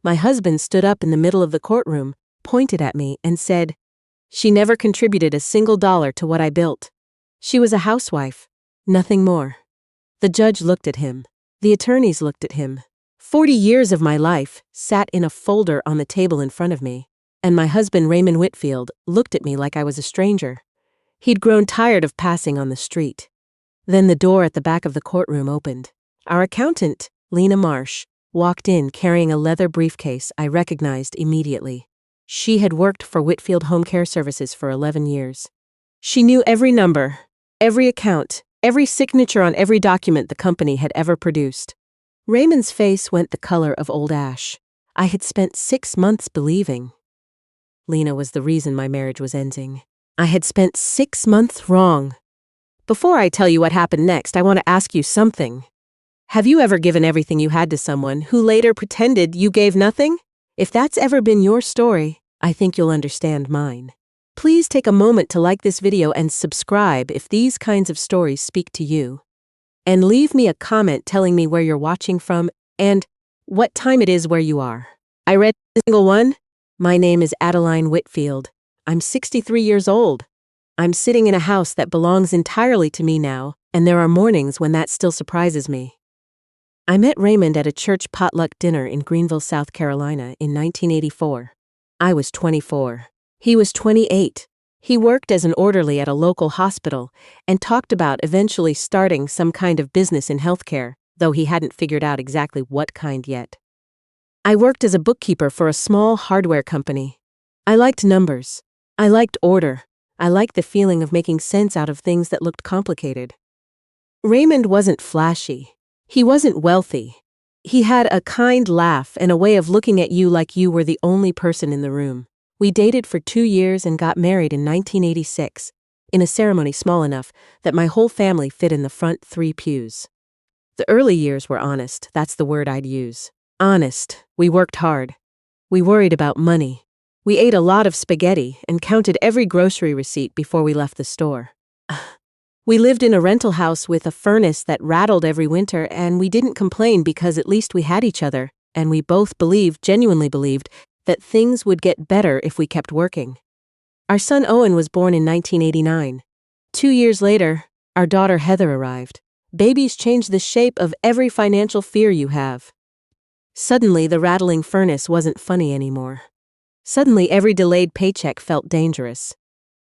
My husband stood up in the middle of the courtroom, pointed at me, and said, "She never contributed a single dollar to what I built. She was a housewife, nothing more." The judge looked at him. The attorneys looked at him. 40 years of my life sat in a folder on the table in front of me, and my husband Raymond Whitfield looked at me like I was a stranger. He'd grown tired of passing on the street. Then the door at the back of the courtroom opened. Our accountant, Lena Marsh, walked in carrying a leather briefcase I recognized immediately. She had worked for Whitfield Home Care Services for 11 years. She knew every number, every account, every signature on every document the company had ever produced. Raymond's face went the color of old ash. I had spent 6 months believing Lena was the reason my marriage was ending. I had spent 6 months wrong. Before I tell you what happened next, I want to ask you something. Have you ever given everything you had to someone who later pretended you gave nothing? If that's ever been your story, I think you'll understand mine. Please take a moment to like this video and subscribe if these kinds of stories speak to you. And leave me a comment telling me where you're watching from and what time it is where you are. I read every single one. My name is Adeline Whitfield. I'm 63 years old. I'm sitting in a house that belongs entirely to me now, and there are mornings when that still surprises me. I met Raymond at a church potluck dinner in Greenville, South Carolina in 1984. I was 24. He was 28. He worked as an orderly at a local hospital and talked about eventually starting some kind of business in healthcare, though he hadn't figured out exactly what kind yet. I worked as a bookkeeper for a small hardware company. I liked numbers. I liked order. I liked the feeling of making sense out of things that looked complicated. Raymond wasn't flashy. He wasn't wealthy. He had a kind laugh and a way of looking at you like you were the only person in the room. We dated for 2 years and got married in 1986, in a ceremony small enough that my whole family fit in the front 3 pews. The early years were honest, that's the word I'd use. Honest. We worked hard. We worried about money. We ate a lot of spaghetti and counted every grocery receipt before we left the store. We lived in a rental house with a furnace that rattled every winter, and we didn't complain because at least we had each other, and we both genuinely believed, that things would get better if we kept working. Our son Owen was born in 1989. 2 years later, our daughter Heather arrived. Babies change the shape of every financial fear you have. Suddenly, the rattling furnace wasn't funny anymore. Suddenly, every delayed paycheck felt dangerous.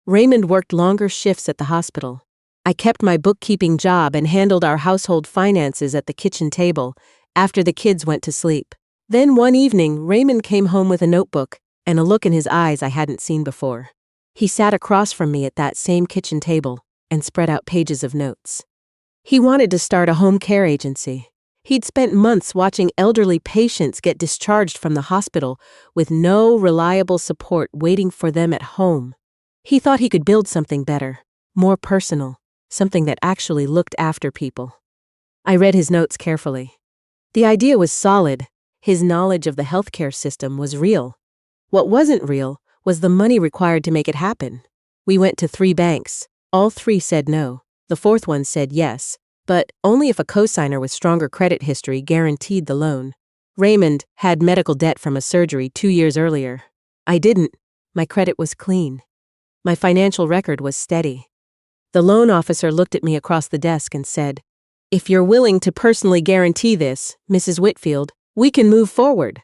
Raymond worked longer shifts at the hospital. I kept my bookkeeping job and handled our household finances at the kitchen table after the kids went to sleep. Then one evening, Raymond came home with a notebook and a look in his eyes I hadn't seen before. He sat across from me at that same kitchen table and spread out pages of notes. He wanted to start a home care agency. He'd spent months watching elderly patients get discharged from the hospital with no reliable support waiting for them at home. He thought he could build something better, more personal, something that actually looked after people. I read his notes carefully. The idea was solid. His knowledge of the healthcare system was real. What wasn't real was the money required to make it happen. We went to 3 banks. All 3 said no. The 4th one said yes, but only if a cosigner with stronger credit history guaranteed the loan. Raymond had medical debt from a surgery 2 years earlier. I didn't. My credit was clean. My financial record was steady. The loan officer looked at me across the desk and said, "If you're willing to personally guarantee this, Mrs. Whitfield, we can move forward."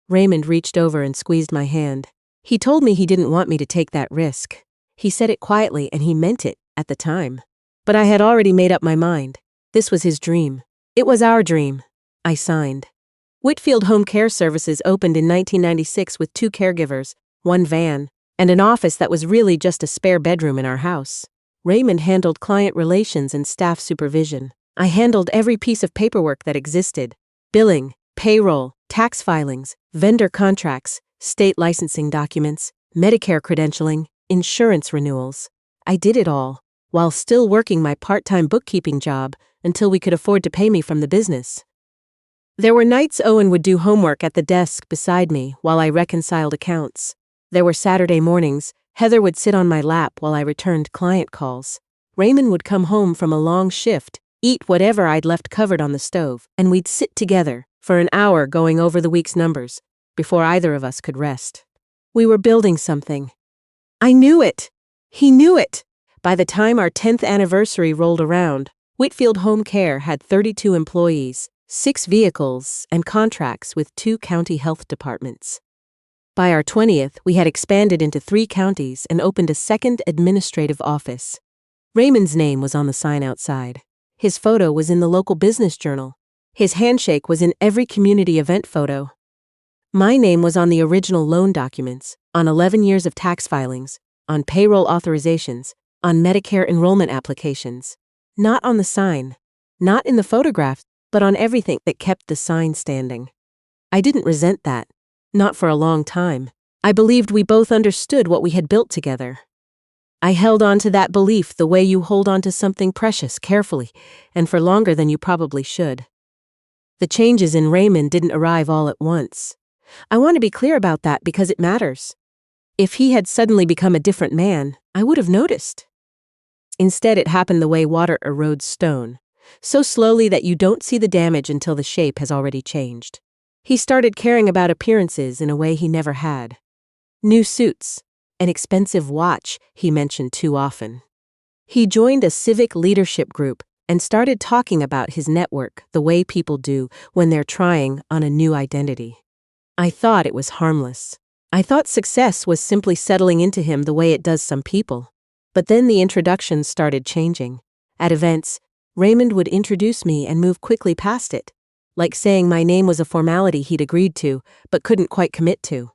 Raymond reached over and squeezed my hand. He told me he didn't want me to take that risk. He said it quietly and he meant it at the time. But I had already made up my mind. This was his dream. It was our dream. I signed. Whitfield Home Care Services opened in 1996 with 2 caregivers, 1 van, and an office that was really just a spare bedroom in our house. Raymond handled client relations and staff supervision. I handled every piece of paperwork that existed: billing, payroll, tax filings, vendor contracts, state licensing documents, Medicare credentialing, insurance renewals. I did it all, while still working my part-time bookkeeping job until we could afford to pay me from the business. There were nights Owen would do homework at the desk beside me while I reconciled accounts. There were Saturday mornings. Heather would sit on my lap while I returned client calls. Raymond would come home from a long shift, eat whatever I'd left covered on the stove, and we'd sit together, for an hour going over the week's numbers, before either of us could rest. We were building something. I knew it. He knew it. By the time our 10th anniversary rolled around, Whitfield Home Care had 32 employees, 6 vehicles, and contracts with 2 county health departments. By our 20th, we had expanded into 3 counties and opened a second administrative office. Raymond's name was on the sign outside. His photo was in the local business journal. His handshake was in every community event photo. My name was on the original loan documents, on 11 years of tax filings, on payroll authorizations, on Medicare enrollment applications. Not on the sign, not in the photographs, but on everything that kept the sign standing. I didn't resent that. Not for a long time. I believed we both understood what we had built together. I held on to that belief the way you hold on to something precious, carefully, and for longer than you probably should. The changes in Raymond didn't arrive all at once. I want to be clear about that because it matters. If he had suddenly become a different man, I would have noticed. Instead, it happened the way water erodes stone, so slowly that you don't see the damage until the shape has already changed. He started caring about appearances in a way he never had. New suits, an expensive watch he mentioned too often. He joined a civic leadership group and started talking about his network the way people do when they're trying on a new identity. I thought it was harmless. I thought success was simply settling into him the way it does some people. But then the introductions started changing. At events, Raymond would introduce me and move quickly past it, like saying my name was a formality he'd agreed to, but couldn't quite commit to.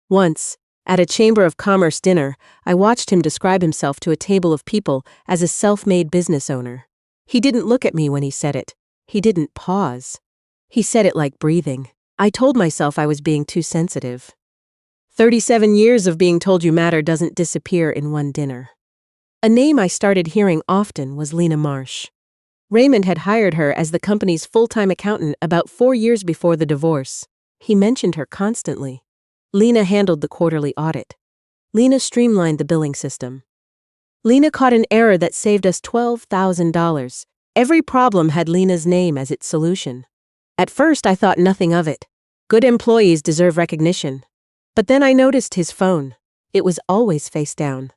Once, at a Chamber of Commerce dinner, I watched him describe himself to a table of people as a self-made business owner. He didn't look at me when he said it. He didn't pause. He said it like breathing. I told myself I was being too sensitive. 37 years of being told you matter doesn't disappear in one dinner. A name I started hearing often was Lena Marsh. Raymond had hired her as the company's full-time accountant about 4 years before the divorce. He mentioned her constantly. Lena handled the quarterly audit. Lena streamlined the billing system. Lena caught an error that saved us $12,000. Every problem had Lena's name as its solution. At first, I thought nothing of it. Good employees deserve recognition. But then I noticed his phone. It was always face down.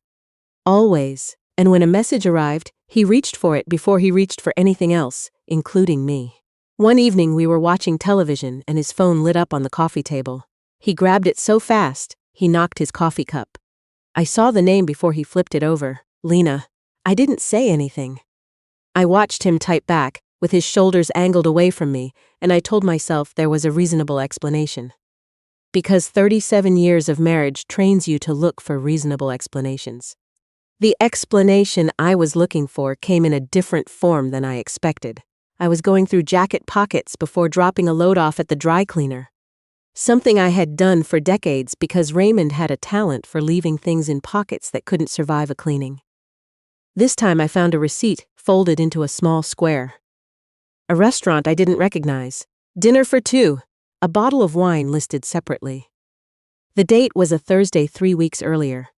Always. And when a message arrived, he reached for it before he reached for anything else, including me. One evening we were watching television and his phone lit up on the coffee table. He grabbed it so fast, he knocked his coffee cup. I saw the name before he flipped it over, Lena. I didn't say anything. I watched him type back, with his shoulders angled away from me, and I told myself there was a reasonable explanation. Because 37 years of marriage trains you to look for reasonable explanations. The explanation I was looking for came in a different form than I expected. I was going through jacket pockets before dropping a load off at the dry cleaner. Something I had done for decades because Raymond had a talent for leaving things in pockets that couldn't survive a cleaning. This time I found a receipt folded into a small square. A restaurant I didn't recognize. Dinner for 2. A bottle of wine listed separately. The date was a Thursday 3 weeks earlier.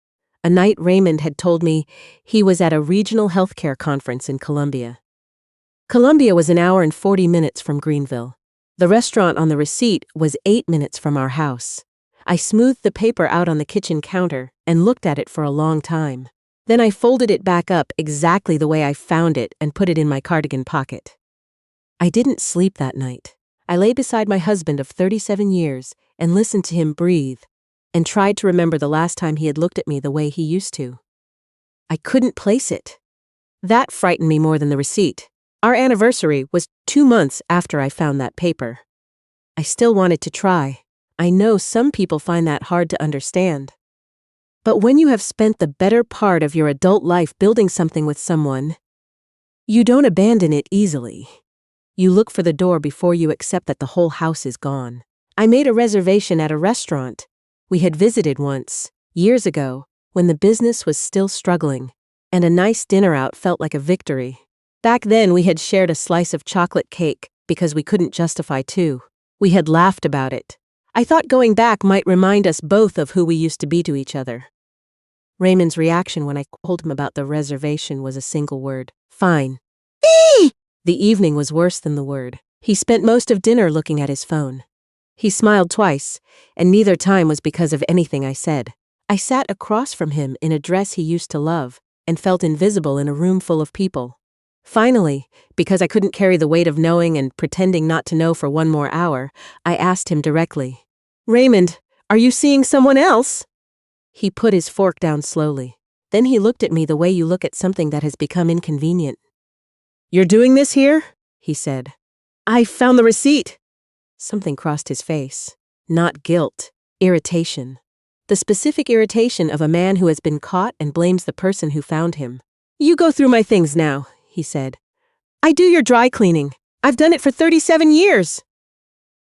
A night Raymond had told me he was at a regional healthcare conference in Columbia. Columbia was an hour and 40 minutes from Greenville. The restaurant on the receipt was 8 minutes from our house. I smoothed the paper out on the kitchen counter and looked at it for a long time. Then I folded it back up exactly the way I found it and put it in my cardigan pocket. I didn't sleep that night. I lay beside my husband of 37 years and listened to him breathe and tried to remember the last time he had looked at me the way he used to. I couldn't place it. That frightened me more than the receipt. Our anniversary was 2 months after I found that paper. I still wanted to try. I know some people find that hard to understand. But when you have spent the better part of your adult life building something with someone, you don't abandon it easily. You look for the door before you accept that the whole house is gone. I made a reservation at a restaurant we had visited once, years ago, when the business was still struggling, and a nice dinner out felt like a victory. Back then we had shared a slice of chocolate cake because we couldn't justify 2. We had laughed about it. I thought going back might remind us both of who we used to be to each other. Raymond's reaction when I told him about the reservation was a single word. Fine. The evening was worse than the word. He spent most of dinner looking at his phone. He smiled twice, and neither time was because of anything I said. I sat across from him in a dress he used to love and felt invisible in a room full of people. Finally, because I couldn't carry the weight of knowing and pretending not to know for one more hour, I asked him directly, "Raymond, are you seeing someone else?" He put his fork down slowly. Then he looked at me the way you look at something that has become inconvenient. "You're doing this here?" he said. "I found the receipt." Something crossed his face. Not guilt, irritation. The specific irritation of a man who has been caught and blames the person who found him. "You go through my things now," he said. "I do your dry cleaning. I've done it for 37 years.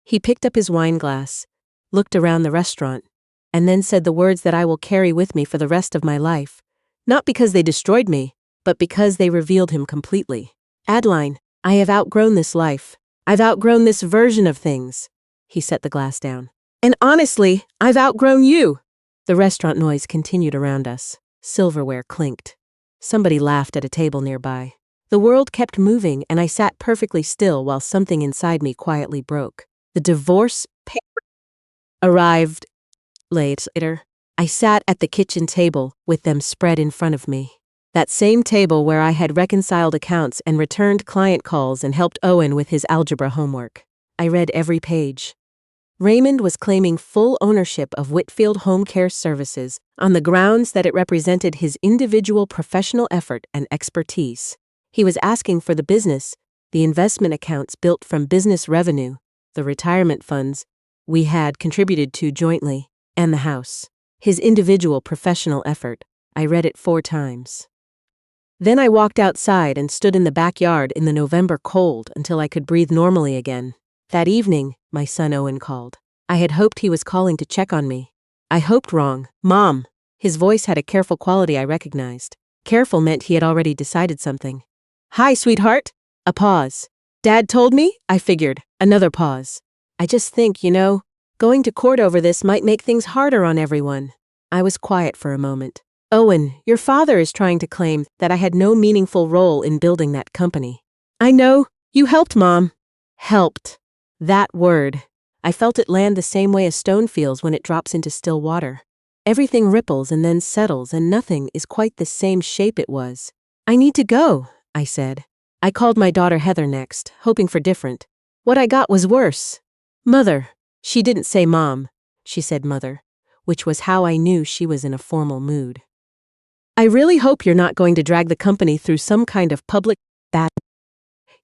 He picked up his wine glass, looked around the restaurant, and then said the words that I will carry with me for the rest of my life, not because they destroyed me, but because they revealed him completely. "Adeline, I have outgrown this life. I've outgrown this version of things." He set the glass down. "And honestly, I've outgrown you." The restaurant noise continued around us. Silverware clinked. Somebody laughed at a table nearby. The world kept moving, and I sat perfectly still while something inside me quietly broke. The divorce paper arrived later. I sat at the kitchen table with them spread in front of me. That same table where I had reconciled accounts and returned client calls and helped Owen with his algebra homework. I read every page. Raymond was claiming full ownership of Whitfield Home Care Services on the grounds that it represented his individual professional effort and expertise. He was asking for the business, the investment accounts built from business revenue, the retirement funds we had contributed to jointly, and the house. His individual professional effort. I read it 4 times. Then I walked outside and stood in the backyard in the November cold until I could breathe normally again. That evening, my son Owen called. I had hoped he was calling to check on me. I hoped wrong. "Mom." His voice had a careful quality I recognized. Careful meant he had already decided something. "Hi, sweetheart." A pause. "Dad told me?" I figured. Another pause. "I just think, going to court over this might make things harder on everyone." I was quiet for a moment. "Owen, your father is trying to claim that I had no meaningful role in building that company." "I know. You helped, Mom." Helped. That word. I felt it land the same way a stone feels when it drops into still water. Everything ripples and then settles, and nothing is quite the same shape it was. "I need to go," I said. I called my daughter Heather next, hoping for different. What I got was worse. "Mother." She didn't say Mom. She said Mother, which was how I knew she was in a formal mood. "I really hope you're not going to drag the company through some kind of public battle.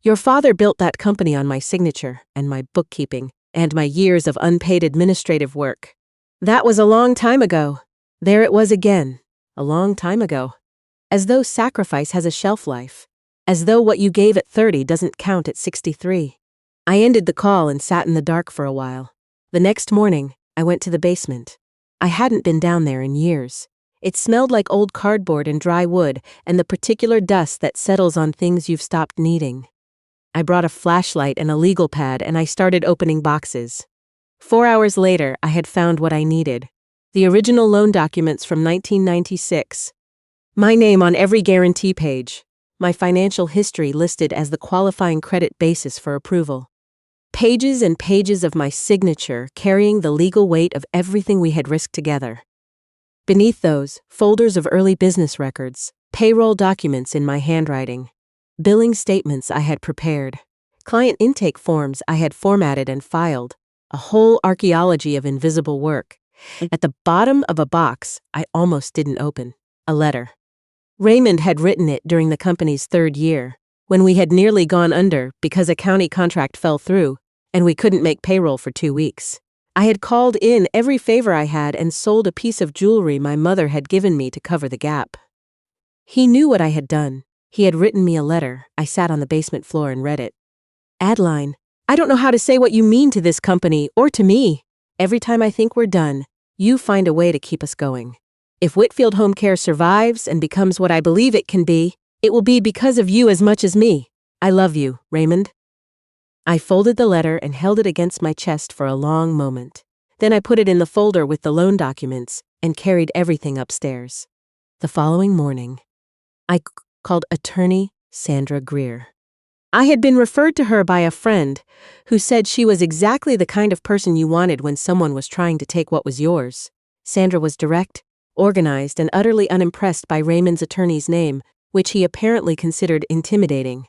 Your father built that company on my signature and my bookkeeping and my years of unpaid administrative work. That was a long time ago. There it was again. A long time ago. As though sacrifice has a shelf life. As though what you gave at 30 doesn't count at 63. I ended the call and sat in the dark for a while. The next morning, I went to the basement. I hadn't been down there in years. It smelled like old cardboard and dry wood and the particular dust that settles on things you've stopped needing. I brought a flashlight and a legal pad and I started opening boxes. 4 hours later, I had found what I needed. The original loan documents from 1996. My name on every guarantee page. My financial history listed as the qualifying credit basis for approval. Pages and pages of my signature carrying the legal weight of everything we had risked together. Beneath those, folders of early business records, payroll documents in my handwriting, billing statements I had prepared, client intake forms I had formatted and filed, a whole archaeology of invisible work. At the bottom of a box I almost didn't open, a letter. Raymond had written it during the company's 3rd year, when we had nearly gone under because a county contract fell through, and we couldn't make payroll for 2 weeks. I had called in every favor I had and sold a piece of jewelry my mother had given me to cover the gap. He knew what I had done. He had written me a letter. I sat on the basement floor and read it. "Adeline, I don't know how to say what you mean to this company or to me. Every time I think we're done, you find a way to keep us going. If Whitfield Home Care survives and becomes what I believe it can be, it will be because of you as much as me. I love you, Raymond." I folded the letter and held it against my chest for a long moment. Then I put it in the folder with the loan documents and carried everything upstairs. The following morning, I called attorney Sandra Greer. I had been referred to her by a friend who said she was exactly the kind of person you wanted when someone was trying to take what was yours. Sandra was direct, organized, and utterly unimpressed by Raymond's attorney's name, which he apparently considered intimidating.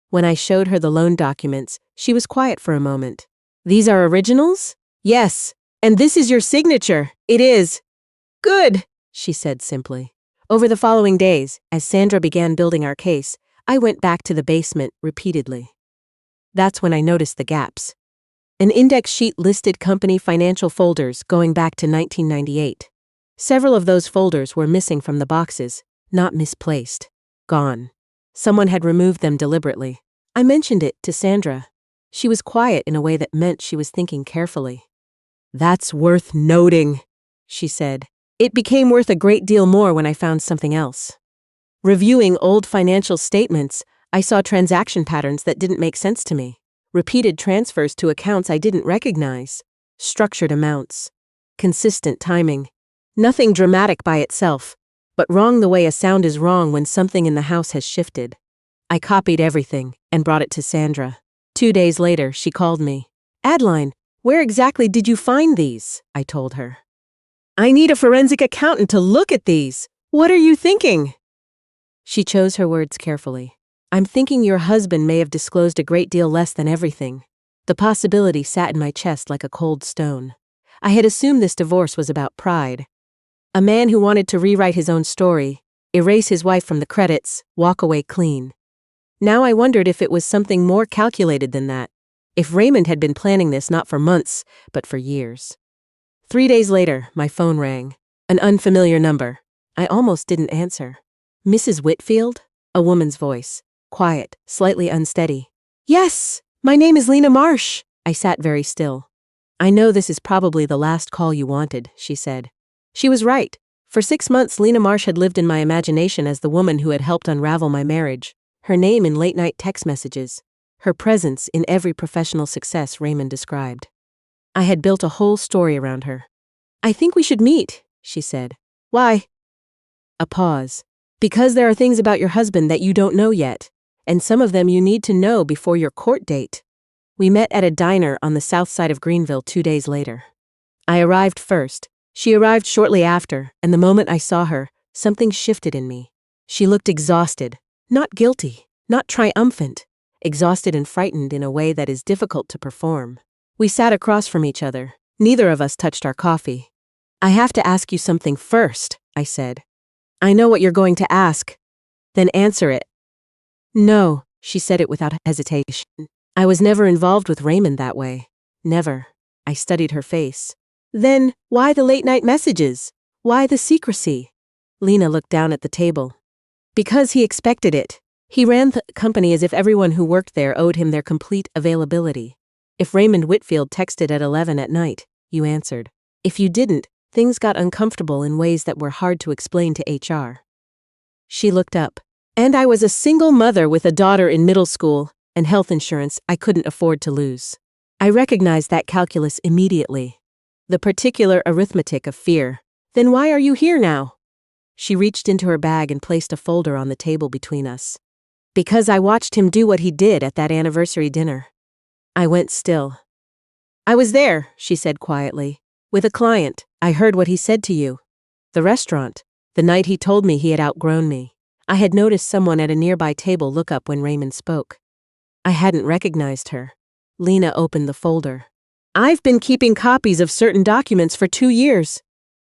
When I showed her the loan documents, she was quiet for a moment. "These are originals?" "Yes. And this is your signature." "It is." "Good," she said simply. Over the following days, as Sandra began building our case, I went back to the basement repeatedly. That's when I noticed the gaps. An index sheet listed company financial folders going back to 1998. Several of those folders were missing from the boxes, not misplaced. Gone. Someone had removed them deliberately. I mentioned it to Sandra. She was quiet in a way that meant she was thinking carefully. "That's worth noting," she said. It became worth a great deal more when I found something else. Reviewing old financial statements, I saw transaction patterns that didn't make sense to me. Repeated transfers to accounts I didn't recognize. Structured amounts. Consistent timing. Nothing dramatic by itself, but wrong the way a sound is wrong when something in the house has shifted. I copied everything and brought it to Sandra. 2 days later, she called me. "Adeline, where exactly did you find these?" I told her. "I need a forensic accountant to look at these. What are you thinking?" She chose her words carefully. "I'm thinking your husband may have disclosed a great deal less than everything." The possibility sat in my chest like a cold stone. I had assumed this divorce was about pride. A man who wanted to rewrite his own story, erase his wife from the credits, walk away clean. Now I wondered if it was something more calculated than that. If Raymond had been planning this not for months, but for years. 3 days later, my phone rang. An unfamiliar number. I almost didn't answer. "Mrs. Whitfield?" A woman's voice. Quiet, slightly unsteady. "Yes, my name is Lena Marsh." I sat very still. "I know this is probably the last call you wanted," she said. She was right. For 6 months, Lena Marsh had lived in my imagination as the woman who had helped unravel my marriage. Her name in late-night text messages. Her presence in every professional success Raymond described. I had built a whole story around her. "I think we should meet," she said. "Why?" A pause. "Because there are things about your husband that you don't know yet, and some of them you need to know before your court date." We met at a diner on the south side of Greenville 2 days later. I arrived first. She arrived shortly after, and the moment I saw her, something shifted in me. She looked exhausted, not guilty, not triumphant, exhausted and frightened in a way that is difficult to perform. We sat across from each other. Neither of us touched our coffee. "I have to ask you something first," I said. "I know what you're going to ask." "Then answer it." "No," she said it without hesitation. "I was never involved with Raymond that way. Never." I studied her face. "Then, why the late-night messages? Why the secrecy?" Lena looked down at the table. "Because he expected it. He ran the company as if everyone who worked there owed him their complete availability. If Raymond Whitfield texted at 11 at night, you answered. If you didn't, things got uncomfortable in ways that were hard to explain to HR. She looked up. "And I was a single mother with a daughter in middle school, and health insurance I couldn't afford to lose. I recognized that calculus immediately. The particular arithmetic of fear. Then why are you here now?" She reached into her bag and placed a folder on the table between us. "Because I watched him do what he did at that anniversary dinner." I went still. "I was there," she said quietly. "With a client. I heard what he said to you. The restaurant. The night he told me he had outgrown me. I had noticed someone at a nearby table look up when Raymond spoke. I hadn't recognized her." Lena opened the folder. "I've been keeping copies of certain documents for 2 years.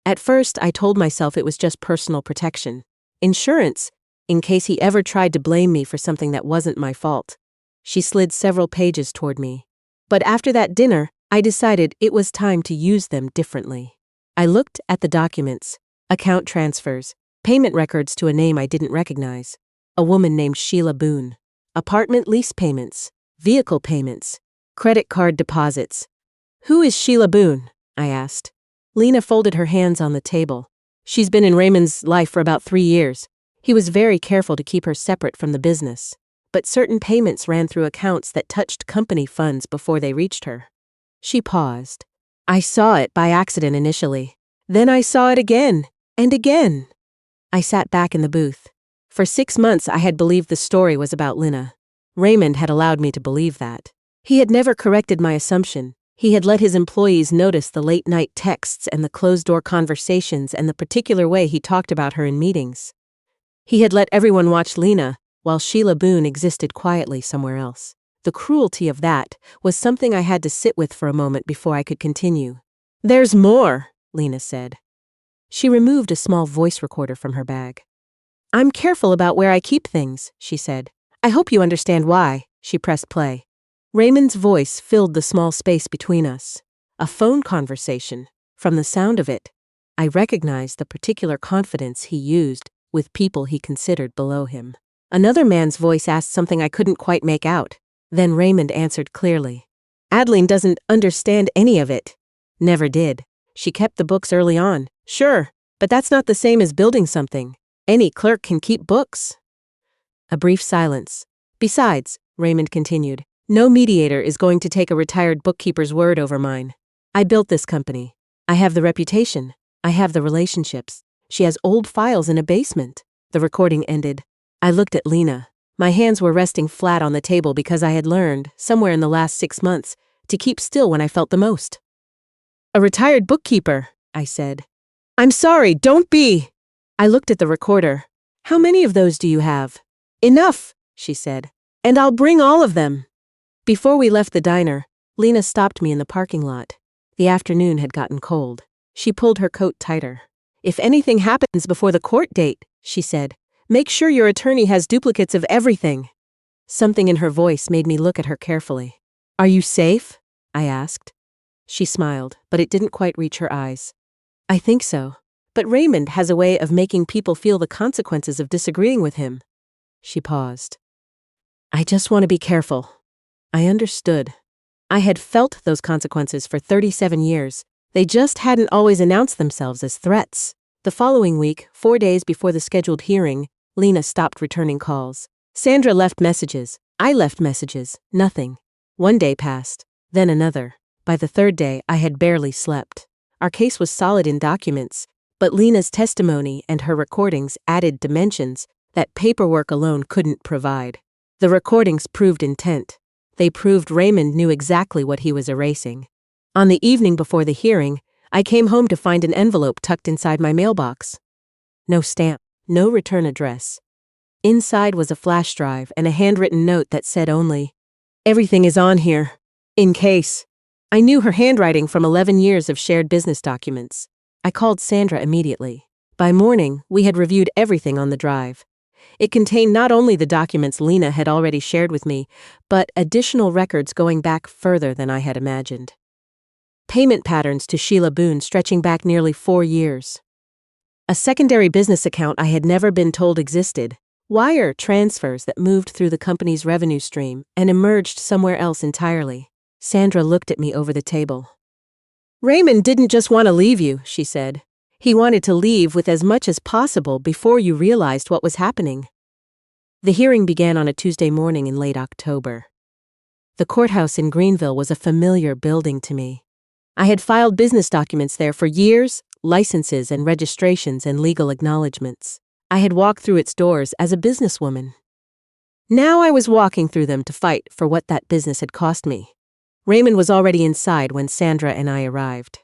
At first, I told myself it was just personal protection. Insurance, in case he ever tried to blame me for something that wasn't my fault." She slid several pages toward me. "But after that dinner, I decided it was time to use them differently." I looked at the documents. Account transfers. Payment records to a name I didn't recognize. A woman named Sheila Boone. Apartment lease payments. Vehicle payments. Credit card deposits. "Who is Sheila Boone?" I asked. Lena folded her hands on the table. "She's been in Raymond's life for about 3 years. He was very careful to keep her separate from the business. But certain payments ran through accounts that touched company funds before they reached her." She paused. "I saw it by accident initially. Then I saw it again, and again." I sat back in the booth. For 6 months I had believed the story was about Lena. Raymond had allowed me to believe that. He had never corrected my assumption. He had let his employees notice the late-night texts and the closed-door conversations and the particular way he talked about her in meetings. He had let everyone watch Lena, while Sheila Boone existed quietly somewhere else. The cruelty of that was something I had to sit with for a moment before I could continue. "There's more," Lena said. She removed a small voice recorder from her bag. "I'm careful about where I keep things," she said. "I hope you understand why." She pressed play. Raymond's voice filled the small space between us. A phone conversation. From the sound of it, I recognized the particular confidence he used with people he considered below him. Another man's voice asked something I couldn't quite make out. Then Raymond answered clearly. "Adeline doesn't understand any of it." "Never did. She kept the books early on." "Sure, but that's not the same as building something. Any clerk can keep books." A brief silence. "Besides," Raymond continued, "no mediator is going to take a retired bookkeeper's word over mine. I built this company. I have the reputation. I have the relationships. She has old files in a basement." The recording ended. I looked at Lena. My hands were resting flat on the table because I had learned, somewhere in the last 6 months, to keep still when I felt the most. "A retired bookkeeper," I said. "I'm sorry, don't be." I looked at the recorder. "How many of those do you have?" "Enough," she said. "And I'll bring all of them." Before we left the diner, Lena stopped me in the parking lot. The afternoon had gotten cold. She pulled her coat tighter. "If anything happens before the court date," she said, "make sure your attorney has duplicates of everything." Something in her voice made me look at her carefully. "Are you safe?" I asked. She smiled, but it didn't quite reach her eyes. "I think so. But Raymond has a way of making people feel the consequences of disagreeing with him." She paused. "I just want to be careful." I understood. I had felt those consequences for 37 years. They just hadn't always announced themselves as threats. The following week, 4 days before the scheduled hearing, Lena stopped returning calls. Sandra left messages. I left messages. Nothing. 1 day passed, then another. By the 3rd day, I had barely slept. Our case was solid in documents, but Lena's testimony and her recordings added dimensions that paperwork alone couldn't provide. The recordings proved intent. They proved Raymond knew exactly what he was erasing. On the evening before the hearing, I came home to find an envelope tucked inside my mailbox. No stamp, no return address. Inside was a flash drive and a handwritten note that said only, "Everything is on here. In case." I knew her handwriting from 11 years of shared business documents. I called Sandra immediately. By morning, we had reviewed everything on the drive. It contained not only the documents Lena had already shared with me, but additional records going back further than I had imagined. Payment patterns to Sheila Boone stretching back nearly 4 years. A secondary business account I had never been told existed. Wire transfers that moved through the company's revenue stream and emerged somewhere else entirely. Sandra looked at me over the table. "Raymond didn't just want to leave you," she said. "He wanted to leave with as much as possible before you realized what was happening." The hearing began on a Tuesday morning in late October. The courthouse in Greenville was a familiar building to me. I had filed business documents there for years, licenses and registrations and legal acknowledgments. I had walked through its doors as a businesswoman. Now I was walking through them to fight for what that business had cost me. Raymond was already inside when Sandra and I arrived.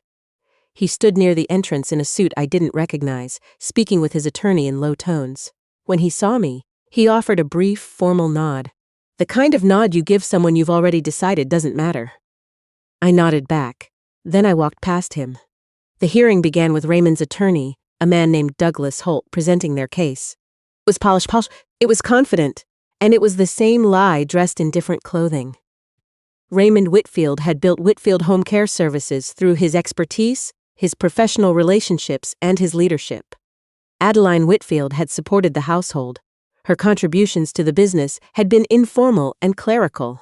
He stood near the entrance in a suit I didn't recognize, speaking with his attorney in low tones. When he saw me, he offered a brief, formal nod. The kind of nod you give someone you've already decided doesn't matter. I nodded back. Then I walked past him. The hearing began with Raymond's attorney, a man named Douglas Holt, presenting their case. It was polished. It was confident, and it was the same lie dressed in different clothing. Raymond Whitfield had built Whitfield Home Care Services through his expertise, his professional relationships, and his leadership. Adeline Whitfield had supported the household. Her contributions to the business had been informal and clerical.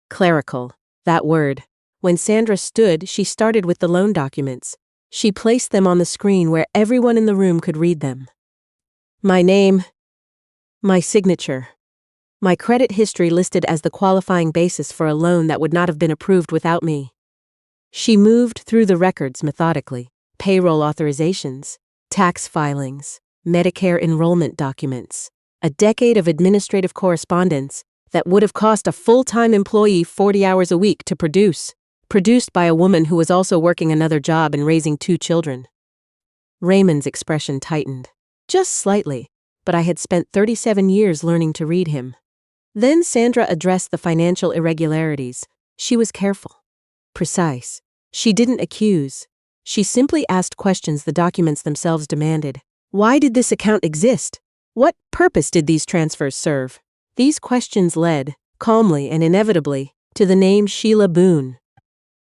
Clerical, that word. When Sandra stood, she started with the loan documents. She placed them on the screen where everyone in the room could read them. My name, my signature, my credit history listed as the qualifying basis for a loan that would not have been approved without me. She moved through the records methodically: payroll authorizations, tax filings, Medicare enrollment documents, a decade of administrative correspondence, that would have cost a full-time employee 40 hours a week to produce, produced by a woman who was also working another job and raising 2 children. Raymond's expression tightened. Just slightly, but I had spent 37 years learning to read him. Then Sandra addressed the financial irregularities. She was careful, precise. She didn't accuse. She simply asked questions the documents themselves demanded. Why did this account exist? What purpose did these transfers serve? These questions led, calmly and inevitably, to the name Sheila Boone.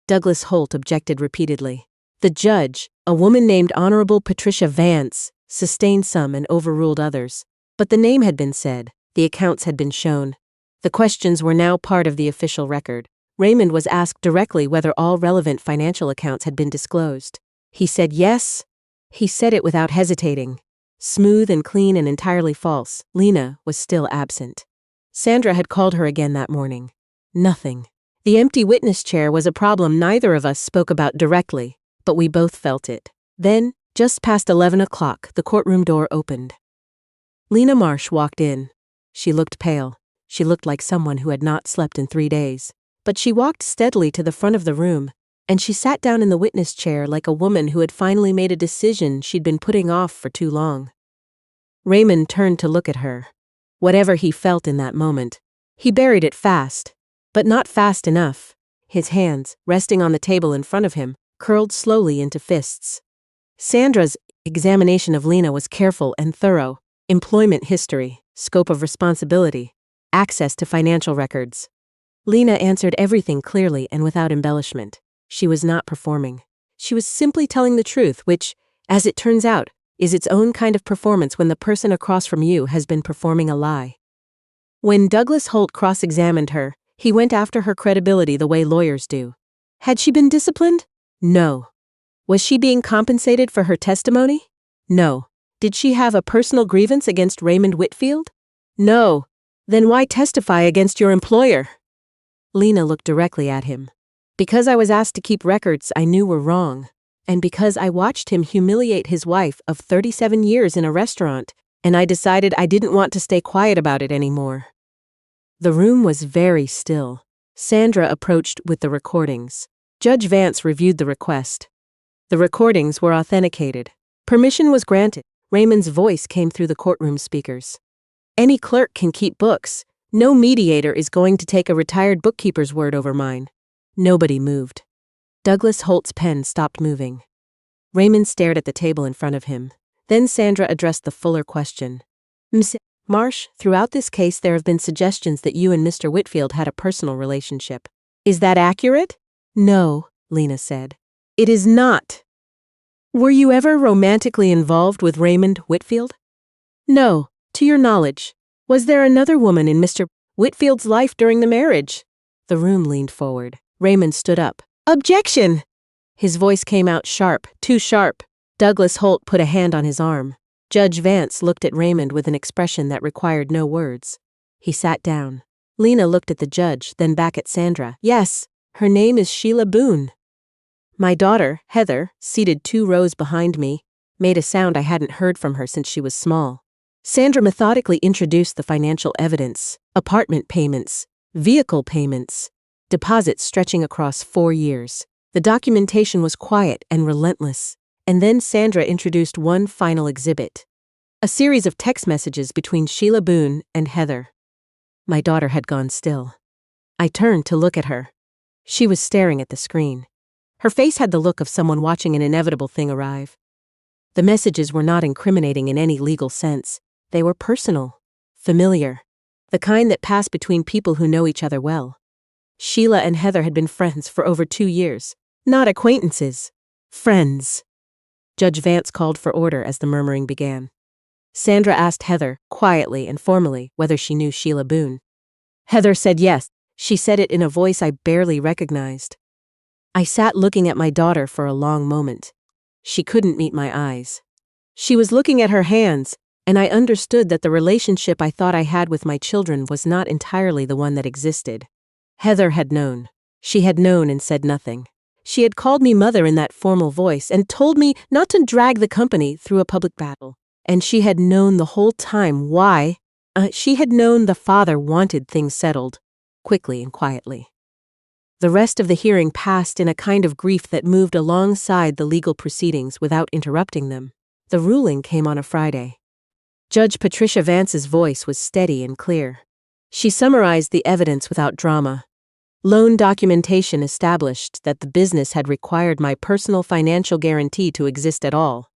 Douglas Holt objected repeatedly. The judge, a woman named Honorable Patricia Vance, sustained some and overruled others. But the name had been said. The accounts had been shown. The questions were now part of the official record. Raymond was asked directly whether all relevant financial accounts had been disclosed. He said yes. He said it without hesitating. Smooth and clean and entirely false. Lena was still absent. Sandra had called her again that morning. Nothing. The empty witness chair was a problem neither of us spoke about directly, but we both felt it. Then, just past 11 o'clock, the courtroom door opened. Lena Marsh walked in. She looked pale. She looked like someone who had not slept in 3 days. But she walked steadily to the front of the room, and she sat down in the witness chair like a woman who had finally made a decision she'd been putting off for too long. Raymond turned to look at her. Whatever he felt in that moment, he buried it fast, but not fast enough. His hands, resting on the table in front of him, curled slowly into fists. Sandra's examination of Lena was careful and thorough. Employment history, scope of responsibility, access to financial records. Lena answered everything clearly and without embellishment. She was not performing. She was simply telling the truth, which, as it turns out, is its own kind of performance when the person across from you has been performing a lie. When Douglas Holt cross-examined her, he went after her credibility the way lawyers do. Had she been disciplined? No. Was she being compensated for her testimony? No. Did she have a personal grievance against Raymond Whitfield? No. Then why testify against your employer? Lena looked directly at him. Because I was asked to keep records I knew were wrong, and because I watched him humiliate his wife of 37 years in a restaurant, and I decided I didn't want to stay quiet about it anymore. The room was very still. Sandra approached with the recordings. Judge Vance reviewed the request. The recordings were authenticated. Permission was granted. Raymond's voice came through the courtroom speakers. Any clerk can keep books. No mediator is going to take a retired bookkeeper's word over mine. Nobody moved. Douglas Holt's pen stopped moving. Raymond stared at the table in front of him. Then Sandra addressed the fuller question. Ms. Marsh, throughout this case there have been suggestions that you and Mr. Whitfield had a personal relationship. Is that accurate? No, Lena said. It is not. Were you ever romantically involved with Raymond Whitfield? No, to your knowledge. Was there another woman in Mr. Whitfield's life during the marriage? The room leaned forward. Raymond stood up. Objection! His voice came out sharp, too sharp. Douglas Holt put a hand on his arm. Judge Vance looked at Raymond with an expression that required no words. He sat down. Lena looked at the judge, then back at Sandra. Yes, her name is Sheila Boone. My daughter, Heather, seated 2 rows behind me, made a sound I hadn't heard from her since she was small. Sandra methodically introduced the financial evidence, apartment payments, vehicle payments, deposits stretching across 4 years. The documentation was quiet and relentless, and then Sandra introduced one final exhibit, a series of text messages between Sheila Boone and Heather. My daughter had gone still. I turned to look at her. She was staring at the screen. Her face had the look of someone watching an inevitable thing arrive. The messages were not incriminating in any legal sense. They were personal, familiar, the kind that pass between people who know each other well. Sheila and Heather had been friends for over 2 years. Not acquaintances. Friends. Judge Vance called for order as the murmuring began. Sandra asked Heather, quietly and formally, whether she knew Sheila Boone. Heather said yes. She said it in a voice I barely recognized. I sat looking at my daughter for a long moment. She couldn't meet my eyes. She was looking at her hands, and I understood that the relationship I thought I had with my children was not entirely the one that existed. Heather had known. She had known and said nothing. She had called me mother in that formal voice and told me not to drag the company through a public battle. And she had known the whole time why She had known the father wanted things settled, quickly and quietly. The rest of the hearing passed in a kind of grief that moved alongside the legal proceedings without interrupting them. The ruling came on a Friday. Judge Patricia Vance's voice was steady and clear. She summarized the evidence without drama. Loan documentation established that the business had required my personal financial guarantee to exist at all.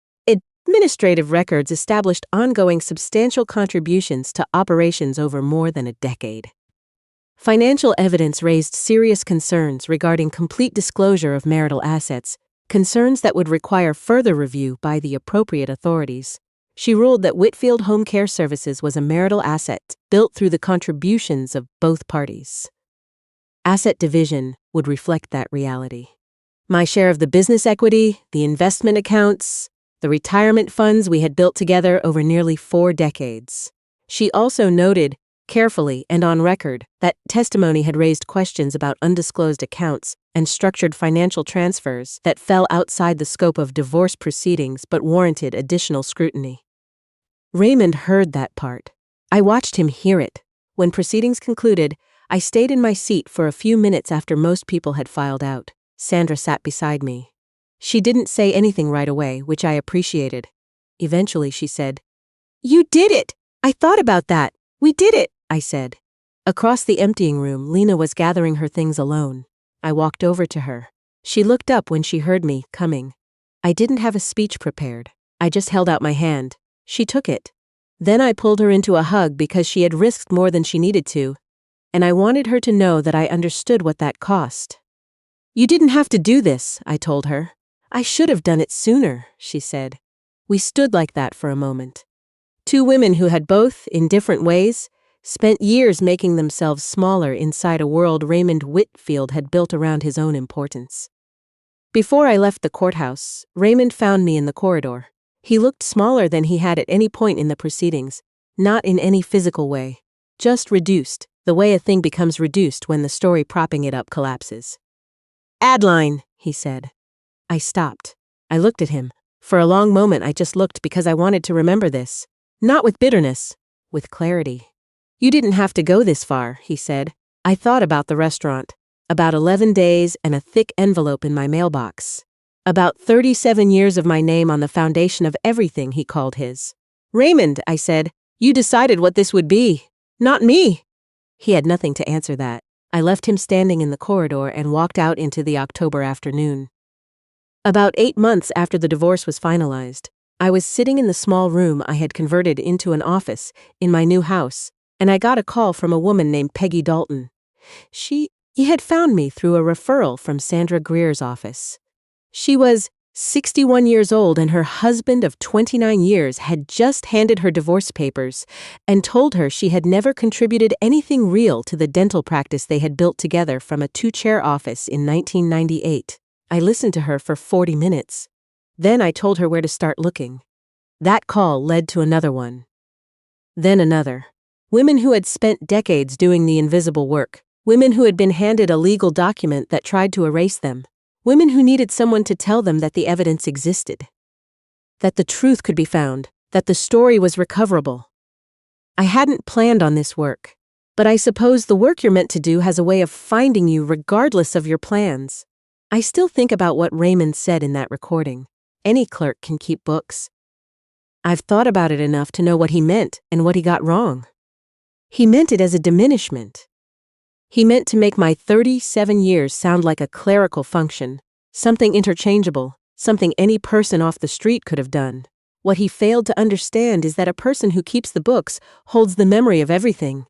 Administrative records established ongoing substantial contributions to operations over more than a decade. Financial evidence raised serious concerns regarding complete disclosure of marital assets, concerns that would require further review by the appropriate authorities. She ruled that Whitfield Home Care Services was a marital asset built through the contributions of both parties. Asset division would reflect that reality. My share of the business equity, the investment accounts, the retirement funds we had built together over nearly 4 decades. She also noted, carefully and on record, that testimony had raised questions about undisclosed accounts and structured financial transfers that fell outside the scope of divorce proceedings but warranted additional scrutiny. Raymond heard that part. I watched him hear it. When proceedings concluded, I stayed in my seat for a few minutes after most people had filed out. Sandra sat beside me. She didn't say anything right away, which I appreciated. Eventually she said, "You did it! I thought about that. We did it!" I said. Across the emptying room, Lena was gathering her things alone. I walked over to her. She looked up when she heard me coming. I didn't have a speech prepared. I just held out my hand. She took it. Then I pulled her into a hug because she had risked more than she needed to, and I wanted her to know that I understood what that cost. "You didn't have to do this," I told her. "I should have done it sooner," she said. We stood like that for a moment. Two women who had both, in different ways, spent years making themselves smaller inside a world Raymond Whitfield had built around his own importance. Before I left the courthouse, Raymond found me in the corridor. He looked smaller than he had at any point in the proceedings, not in any physical way, just reduced, the way a thing becomes reduced when the story propping it up collapses. "Adeline," he said. I stopped. I looked at him. For a long moment I just looked because I wanted to remember this. Not with bitterness, with clarity. "You didn't have to go this far," he said. I thought about the restaurant, about 11 days and a thick envelope in my mailbox. About 37 years of my name on the foundation of everything he called his. "Raymond," I said, "you decided what this would be. Not me." He had nothing to answer that. I left him standing in the corridor and walked out into the October afternoon. About 8 months after the divorce was finalized, I was sitting in the small room I had converted into an office in my new house, and I got a call from a woman named Peggy Dalton. She had found me through a referral from Sandra Greer's office. She was 61 years old, and her husband of 29 years had just handed her divorce papers and told her she had never contributed anything real to the dental practice they had built together from a 2-chair office in 1998. I listened to her for 40 minutes. Then I told her where to start looking. That call led to another one. Then another. Women who had spent decades doing the invisible work. Women who had been handed a legal document that tried to erase them. Women who needed someone to tell them that the evidence existed. That the truth could be found. That the story was recoverable. I hadn't planned on this work. But I suppose the work you're meant to do has a way of finding you regardless of your plans. I still think about what Raymond said in that recording. Any clerk can keep books. I've thought about it enough to know what he meant and what he got wrong. He meant it as a diminishment. He meant to make my 37 years sound like a clerical function, something interchangeable, something any person off the street could have done. What he failed to understand is that a person who keeps the books holds the memory of everything.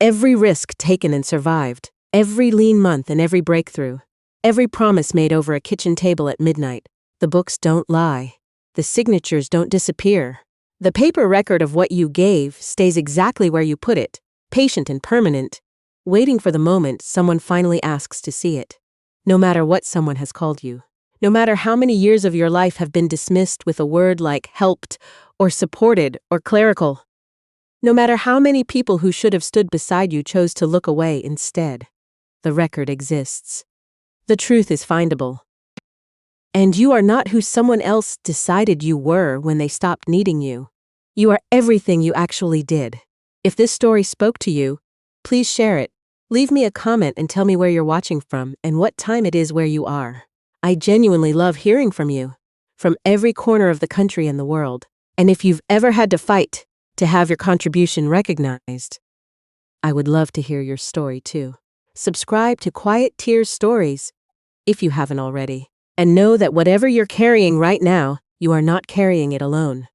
Every risk taken and survived, every lean month and every breakthrough. Every promise made over a kitchen table at midnight. The books don't lie. The signatures don't disappear. The paper record of what you gave stays exactly where you put it, patient and permanent, waiting for the moment someone finally asks to see it. No matter what someone has called you, no matter how many years of your life have been dismissed with a word like helped or supported or clerical, no matter how many people who should have stood beside you chose to look away instead, the record exists. The truth is findable. And you are not who someone else decided you were when they stopped needing you. You are everything you actually did. If this story spoke to you, please share it. Leave me a comment and tell me where you're watching from and what time it is where you are. I genuinely love hearing from you, from every corner of the country and the world. And if you've ever had to fight to have your contribution recognized, I would love to hear your story too. Subscribe to Quiet Tears Stories if you haven't already. And know that whatever you're carrying right now, you are not carrying it alone.